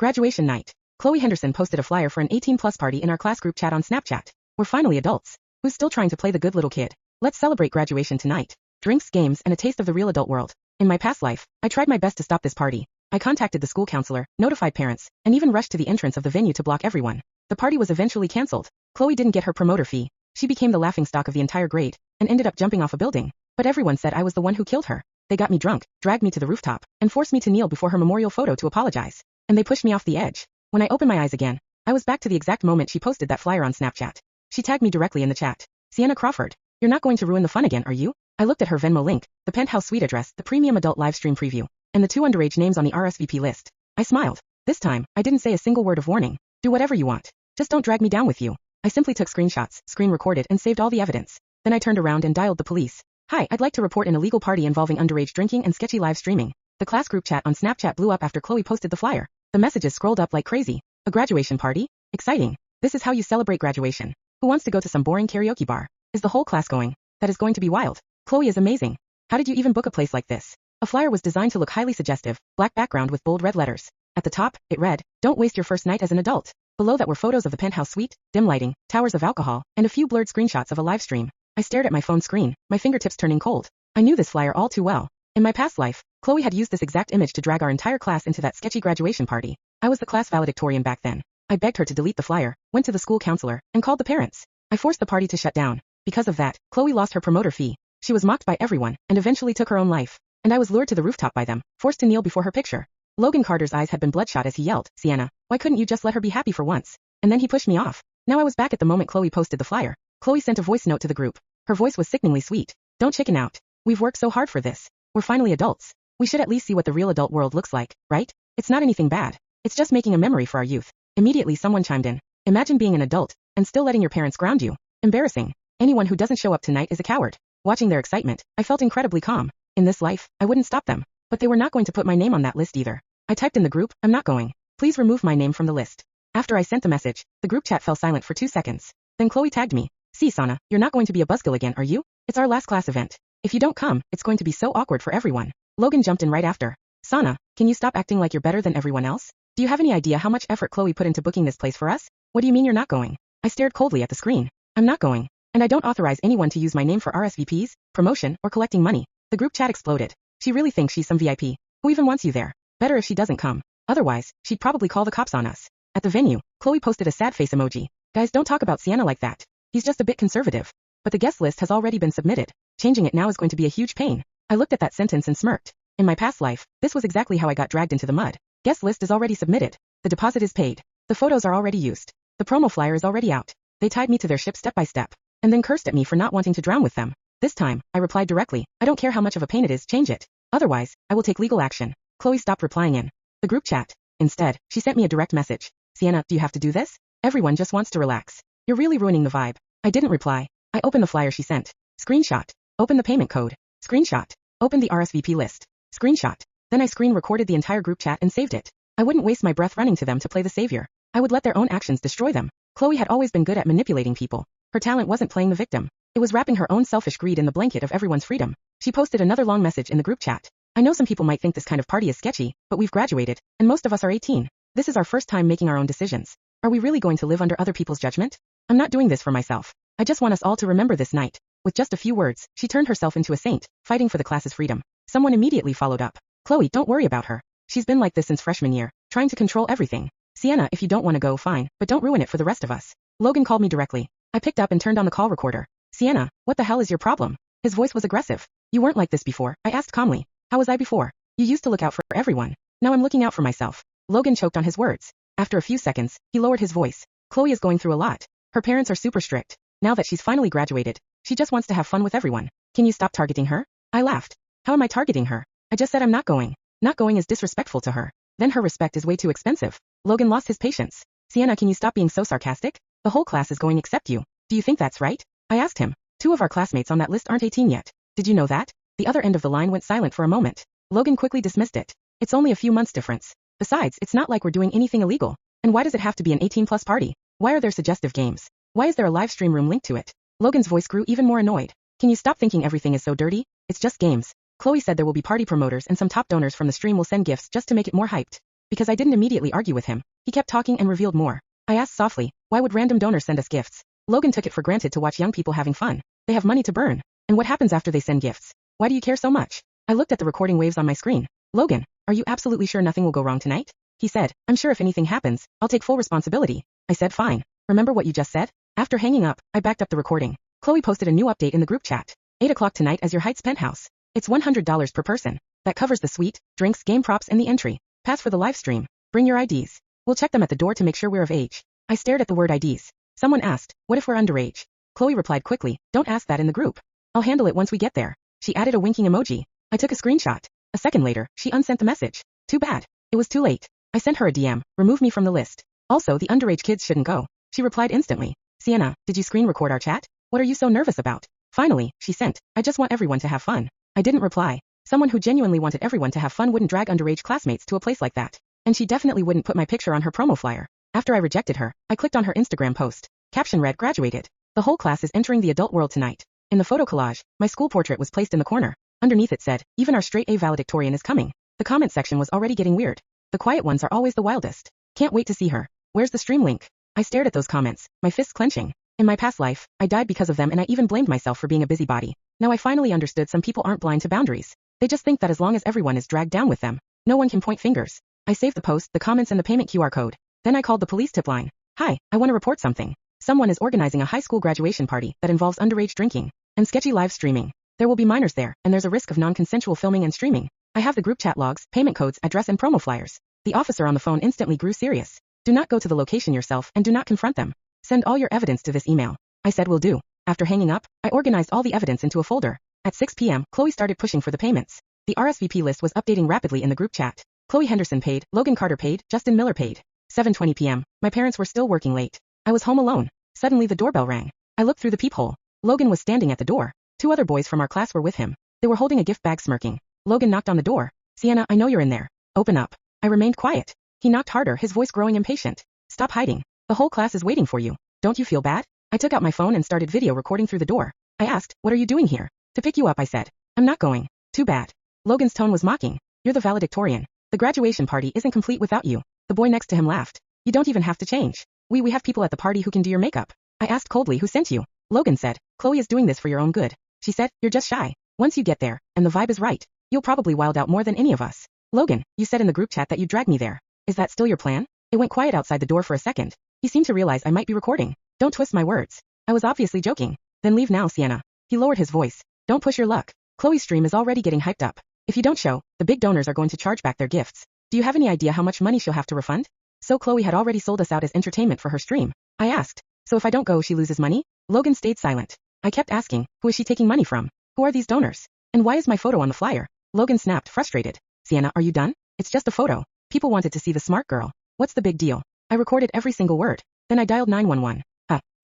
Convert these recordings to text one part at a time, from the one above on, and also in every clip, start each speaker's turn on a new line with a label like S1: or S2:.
S1: Graduation night. Chloe Henderson posted a flyer for an 18-plus party in our class group chat on Snapchat. We're finally adults. Who's still trying to play the good little kid? Let's celebrate graduation tonight. Drinks, games, and a taste of the real adult world. In my past life, I tried my best to stop this party. I contacted the school counselor, notified parents, and even rushed to the entrance of the venue to block everyone. The party was eventually cancelled. Chloe didn't get her promoter fee. She became the laughingstock of the entire grade, and ended up jumping off a building. But everyone said I was the one who killed her. They got me drunk, dragged me to the rooftop, and forced me to kneel before her memorial photo to apologize. And they pushed me off the edge. When I opened my eyes again, I was back to the exact moment she posted that flyer on Snapchat. She tagged me directly in the chat. Sienna Crawford, you're not going to ruin the fun again, are you? I looked at her Venmo link, the penthouse suite address, the premium adult livestream preview, and the 2 underage names on the RSVP list. I smiled. This time, I didn't say a single word of warning. Do whatever you want. Just don't drag me down with you. I simply took screenshots, screen recorded, and saved all the evidence. Then I turned around and dialed the police. Hi, I'd like to report an illegal party involving underage drinking and sketchy live streaming. The class group chat on Snapchat blew up after Chloe posted the flyer. The messages scrolled up like crazy. A graduation party? Exciting. This is how you celebrate graduation. Who wants to go to some boring karaoke bar? Is the whole class going? That is going to be wild. Chloe is amazing. How did you even book a place like this? A flyer was designed to look highly suggestive, black background with bold red letters. At the top, it read, "Don't waste your first night as an adult." Below that were photos of the penthouse suite, dim lighting, towers of alcohol, and a few blurred screenshots of a live stream. I stared at my phone screen, my fingertips turning cold. I knew this flyer all too well. In my past life, Chloe had used this exact image to drag our entire class into that sketchy graduation party. I was the class valedictorian back then. I begged her to delete the flyer, went to the school counselor, and called the parents. I forced the party to shut down. Because of that, Chloe lost her promoter fee. She was mocked by everyone, and eventually took her own life. And I was lured to the rooftop by them, forced to kneel before her picture. Logan Carter's eyes had been bloodshot as he yelled, "Sienna, why couldn't you just let her be happy for once?" And then he pushed me off. Now I was back at the moment Chloe posted the flyer. Chloe sent a voice note to the group. Her voice was sickeningly sweet. "Don't chicken out. We've worked so hard for this. We're finally adults. We should at least see what the real adult world looks like, right? It's not anything bad. It's just making a memory for our youth." Immediately someone chimed in. "Imagine being an adult, and still letting your parents ground you. Embarrassing. Anyone who doesn't show up tonight is a coward." Watching their excitement, I felt incredibly calm. In this life, I wouldn't stop them. But they were not going to put my name on that list either. I typed in the group, "I'm not going. Please remove my name from the list." After I sent the message, the group chat fell silent for 2 seconds. Then Chloe tagged me. "See, Sana, you're not going to be a buzzkill again, are you? It's our last class event. If you don't come, it's going to be so awkward for everyone." Logan jumped in right after. "Sana, can you stop acting like you're better than everyone else? Do you have any idea how much effort Chloe put into booking this place for us? What do you mean you're not going?" I stared coldly at the screen. "I'm not going. And I don't authorize anyone to use my name for RSVPs, promotion, or collecting money." The group chat exploded. "She really thinks she's some VIP. Who even wants you there? Better if she doesn't come. Otherwise, she'd probably call the cops on us." At the venue, Chloe posted a sad face emoji. "Guys, don't talk about Sienna like that. He's just a bit conservative. But the guest list has already been submitted. Changing it now is going to be a huge pain." I looked at that sentence and smirked. In my past life, this was exactly how I got dragged into the mud. Guest list is already submitted. The deposit is paid. The photos are already used. The promo flyer is already out. They tied me to their ship step by step, and then cursed at me for not wanting to drown with them. This time, I replied directly, "I don't care how much of a pain it is, change it. Otherwise, I will take legal action." Chloe stopped replying in the group chat. Instead, she sent me a direct message. "Sienna, do you have to do this? Everyone just wants to relax. You're really ruining the vibe." I didn't reply. I opened the flyer she sent. Screenshot. Open the payment code. Screenshot. Open the RSVP list. Screenshot. Then I screen recorded the entire group chat and saved it. I wouldn't waste my breath running to them to play the savior. I would let their own actions destroy them. Chloe had always been good at manipulating people. Her talent wasn't playing the victim. It was wrapping her own selfish greed in the blanket of everyone's freedom. She posted another long message in the group chat. "I know some people might think this kind of party is sketchy, but we've graduated, and most of us are 18. This is our first time making our own decisions. Are we really going to live under other people's judgment? I'm not doing this for myself. I just want us all to remember this night." With just a few words, she turned herself into a saint, fighting for the class's freedom. Someone immediately followed up. "Chloe, don't worry about her. She's been like this since freshman year, trying to control everything. Sienna, if you don't want to go, fine, but don't ruin it for the rest of us." Logan called me directly. I picked up and turned on the call recorder. "Sienna, what the hell is your problem?" His voice was aggressive. "You weren't like this before," I asked calmly. "How was I before? You used to look out for everyone. Now I'm looking out for myself." Logan choked on his words. After a few seconds, he lowered his voice. "Chloe is going through a lot. Her parents are super strict. Now that she's finally graduated, she just wants to have fun with everyone. Can you stop targeting her?" I laughed. "How am I targeting her? I just said I'm not going. Not going is disrespectful to her. Then her respect is way too expensive." Logan lost his patience. "Sienna, can you stop being so sarcastic? The whole class is going except you. Do you think that's right?" I asked him. 2 of our classmates on that list aren't 18 yet. Did you know that?" The other end of the line went silent for a moment. Logan quickly dismissed it. "It's only a few months difference. Besides, it's not like we're doing anything illegal. And why does it have to be an 18-plus party? Why are there suggestive games? Why is there a live stream room linked to it?" Logan's voice grew even more annoyed. "Can you stop thinking everything is so dirty? It's just games. Chloe said there will be party promoters and some top donors from the stream will send gifts just to make it more hyped. because I didn't immediately argue with him. He kept talking and revealed more. I asked softly, why would random donors send us gifts? Logan took it for granted to watch young people having fun. They have money to burn. And what happens after they send gifts? Why do you care so much? I looked at the recording waves on my screen. Logan, are you absolutely sure nothing will go wrong tonight? He said, I'm sure if anything happens, I'll take full responsibility. I said fine. Remember what you just said? After hanging up, I backed up the recording. Chloe posted a new update in the group chat. 8 o'clock tonight as your Heights penthouse. It's $100 per person. That covers the suite, drinks, game props and the entry. Pass for the live stream. Bring your IDs. We'll check them at the door to make sure we're of age. I stared at the word IDs. Someone asked, what if we're underage? Chloe replied quickly, don't ask that in the group. I'll handle it once we get there. She added a winking emoji. I took a screenshot. A second later, she unsent the message. Too bad. It was too late. I sent her a DM, remove me from the list. Also, the underage kids shouldn't go. She replied instantly. Sienna, did you screen record our chat? What are you so nervous about? Finally, she sent, I just want everyone to have fun. I didn't reply. Someone who genuinely wanted everyone to have fun wouldn't drag underage classmates to a place like that. And she definitely wouldn't put my picture on her promo flyer. After I rejected her, I clicked on her Instagram post. Caption read, graduated. The whole class is entering the adult world tonight. In the photo collage, my school portrait was placed in the corner. Underneath it said, even our straight A valedictorian is coming. The comment section was already getting weird. The quiet ones are always the wildest. Can't wait to see her. Where's the stream link? I stared at those comments, my fists clenching. In my past life, I died because of them and I even blamed myself for being a busybody. Now I finally understood some people aren't blind to boundaries. They just think that as long as everyone is dragged down with them, no one can point fingers. I saved the post, the comments and the payment QR code. Then I called the police tip line. Hi, I want to report something. Someone is organizing a high school graduation party that involves underage drinking and sketchy live streaming. There will be minors there, and there's a risk of non-consensual filming and streaming. I have the group chat logs, payment codes, address and promo flyers. The officer on the phone instantly grew serious. Do not go to the location yourself and do not confront them. Send all your evidence to this email. I said will do. After hanging up, I organized all the evidence into a folder. At 6 p.m., Chloe started pushing for the payments. The RSVP list was updating rapidly in the group chat. Chloe Henderson paid, Logan Carter paid, Justin Miller paid. 7:20 p.m., my parents were still working late. I was home alone. Suddenly the doorbell rang. I looked through the peephole. Logan was standing at the door. 2 other boys from our class were with him. They were holding a gift bag smirking. Logan knocked on the door. Sienna, I know you're in there. Open up. I remained quiet. He knocked harder, his voice growing impatient. Stop hiding. The whole class is waiting for you. Don't you feel bad? I took out my phone and started video recording through the door. I asked, what are you doing here? To pick you up, I said. I'm not going. Too bad. Logan's tone was mocking. You're the valedictorian. The graduation party isn't complete without you. The boy next to him laughed. You don't even have to change. We have people at the party who can do your makeup. I asked coldly who sent you. Logan said, Chloe is doing this for your own good. She said, you're just shy. Once you get there, and the vibe is right, you'll probably wild out more than any of us. Logan, you said in the group chat that you'd drag me there. Is that still your plan? It went quiet outside the door for a second. He seemed to realize I might be recording. Don't twist my words. I was obviously joking. Then leave now, Sienna. He lowered his voice. Don't push your luck. Chloe's stream is already getting hyped up. If you don't show, the big donors are going to charge back their gifts. Do you have any idea how much money she'll have to refund? So Chloe had already sold us out as entertainment for her stream. I asked. So if I don't go, she loses money? Logan stayed silent. I kept asking, who is she taking money from? Who are these donors? And why is my photo on the flyer? Logan snapped, frustrated. Sienna, are you done? It's just a photo. People wanted to see the smart girl. What's the big deal? I recorded every single word. Then I dialed 911.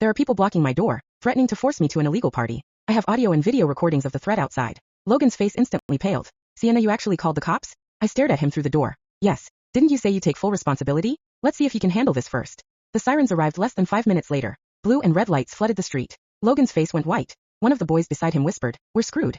S1: There are people blocking my door, threatening to force me to an illegal party. I have audio and video recordings of the threat outside. Logan's face instantly paled. Sienna, you actually called the cops? I stared at him through the door. Yes. Didn't you say you take full responsibility? Let's see if you can handle this first. The sirens arrived less than 5 minutes later. Blue and red lights flooded the street. Logan's face went white. One of the boys beside him whispered, we're screwed.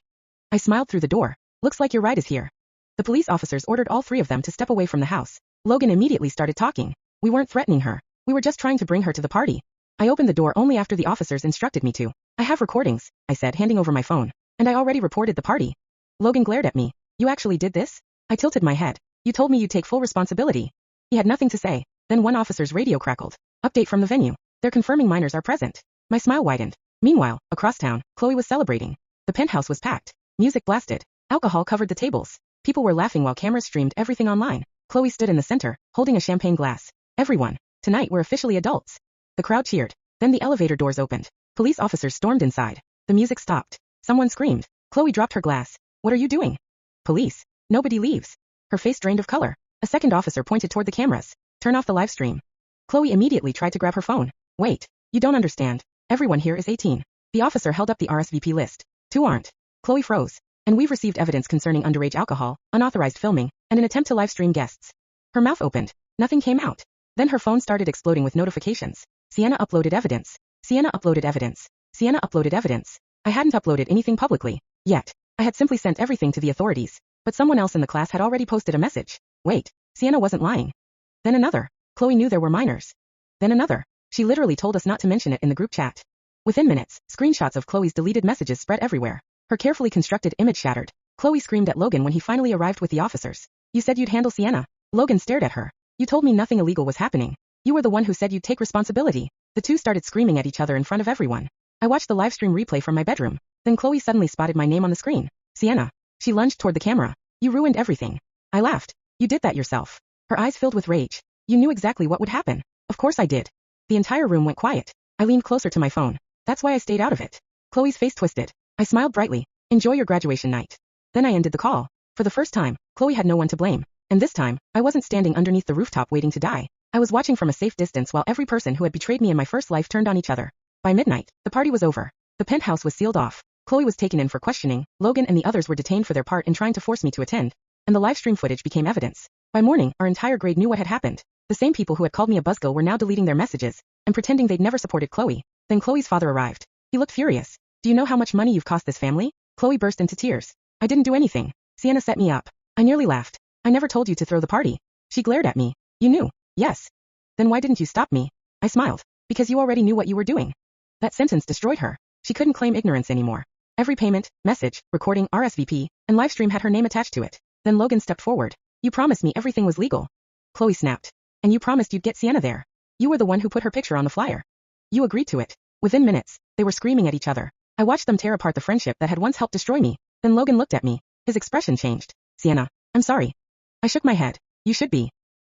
S1: I smiled through the door. Looks like your ride is here. The police officers ordered all 3 of them to step away from the house. Logan immediately started talking. We weren't threatening her. We were just trying to bring her to the party. I opened the door only after the officers instructed me to. I have recordings, I said, handing over my phone. And I already reported the party. Logan glared at me. You actually did this? I tilted my head. You told me you'd take full responsibility. He had nothing to say. Then one officer's radio crackled. Update from the venue. They're confirming minors are present. My smile widened. Meanwhile, across town, Chloe was celebrating. The penthouse was packed. Music blasted. Alcohol covered the tables. People were laughing while cameras streamed everything online. Chloe stood in the center, holding a champagne glass. Everyone. Tonight we're officially adults. The crowd cheered. Then the elevator doors opened. Police officers stormed inside. The music stopped. Someone screamed. Chloe dropped her glass. What are you doing? Police. Nobody leaves. Her face drained of color. A second officer pointed toward the cameras. Turn off the live stream. Chloe immediately tried to grab her phone. Wait. You don't understand. Everyone here is 18. The officer held up the RSVP list. 2 aren't. Chloe froze. And we've received evidence concerning underage alcohol, unauthorized filming, and an attempt to live stream guests. Her mouth opened. Nothing came out. Then her phone started exploding with notifications. Sienna uploaded evidence. Sienna uploaded evidence. Sienna uploaded evidence. I hadn't uploaded anything publicly. Yet. I had simply sent everything to the authorities. But someone else in the class had already posted a message. Wait. Sienna wasn't lying. Then another. Chloe knew there were minors. Then another. She literally told us not to mention it in the group chat. Within minutes, screenshots of Chloe's deleted messages spread everywhere. Her carefully constructed image shattered. Chloe screamed at Logan when he finally arrived with the officers. You said you'd handle Sienna. Logan stared at her. You told me nothing illegal was happening. You were the one who said you'd take responsibility. The two started screaming at each other in front of everyone. I watched the livestream replay from my bedroom. Then Chloe suddenly spotted my name on the screen. Sienna. She lunged toward the camera. You ruined everything. I laughed. You did that yourself. Her eyes filled with rage. You knew exactly what would happen. Of course I did. The entire room went quiet. I leaned closer to my phone. That's why I stayed out of it. Chloe's face twisted. I smiled brightly. Enjoy your graduation night. Then I ended the call. For the first time, Chloe had no one to blame. And this time, I wasn't standing underneath the rooftop waiting to die. I was watching from a safe distance while every person who had betrayed me in my first life turned on each other. By midnight, the party was over. The penthouse was sealed off. Chloe was taken in for questioning. Logan and the others were detained for their part in trying to force me to attend. And the livestream footage became evidence. By morning, our entire grade knew what had happened. The same people who had called me a buzzkill were now deleting their messages and pretending they'd never supported Chloe. Then Chloe's father arrived. He looked furious. Do you know how much money you've cost this family? Chloe burst into tears. I didn't do anything. Sienna set me up. I nearly laughed. I never told you to throw the party. She glared at me. You knew. Yes. Then why didn't you stop me? I smiled. Because you already knew what you were doing. That sentence destroyed her. She couldn't claim ignorance anymore. Every payment, message, recording, RSVP, and livestream had her name attached to it. Then Logan stepped forward. You promised me everything was legal. Chloe snapped. And you promised you'd get Sienna there. You were the one who put her picture on the flyer. You agreed to it. Within minutes, they were screaming at each other. I watched them tear apart the friendship that had once helped destroy me. Then Logan looked at me. His expression changed. Sienna, I'm sorry. I shook my head. You should be.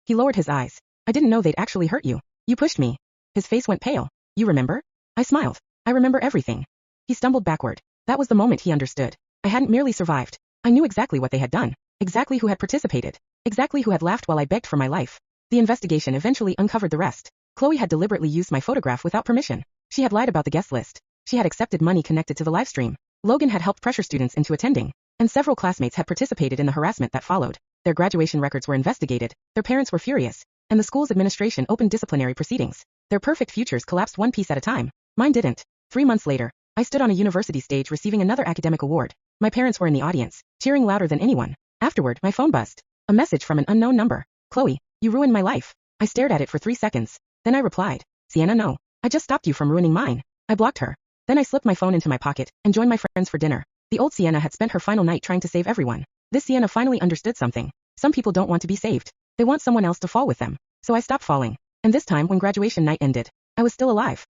S1: He lowered his eyes. I didn't know they'd actually hurt you. You pushed me. His face went pale. You remember? I smiled. I remember everything. He stumbled backward. That was the moment he understood. I hadn't merely survived. I knew exactly what they had done. Exactly who had participated. Exactly who had laughed while I begged for my life. The investigation eventually uncovered the rest. Chloe had deliberately used my photograph without permission. She had lied about the guest list. She had accepted money connected to the livestream. Logan had helped pressure students into attending. And several classmates had participated in the harassment that followed. Their graduation records were investigated. Their parents were furious. And the school's administration opened disciplinary proceedings. Their perfect futures collapsed one piece at a time. Mine didn't. 3 months later, I stood on a university stage receiving another academic award. My parents were in the audience, cheering louder than anyone. Afterward, my phone buzzed. A message from an unknown number. Chloe, you ruined my life. I stared at it for 3 seconds. Then I replied, Sienna, no. I just stopped you from ruining mine. I blocked her. Then I slipped my phone into my pocket and joined my friends for dinner. The old Sienna had spent her final night trying to save everyone. This Sienna finally understood something. Some people don't want to be saved. They want someone else to fall with them. So I stopped falling. And this time when graduation night ended, I was still alive.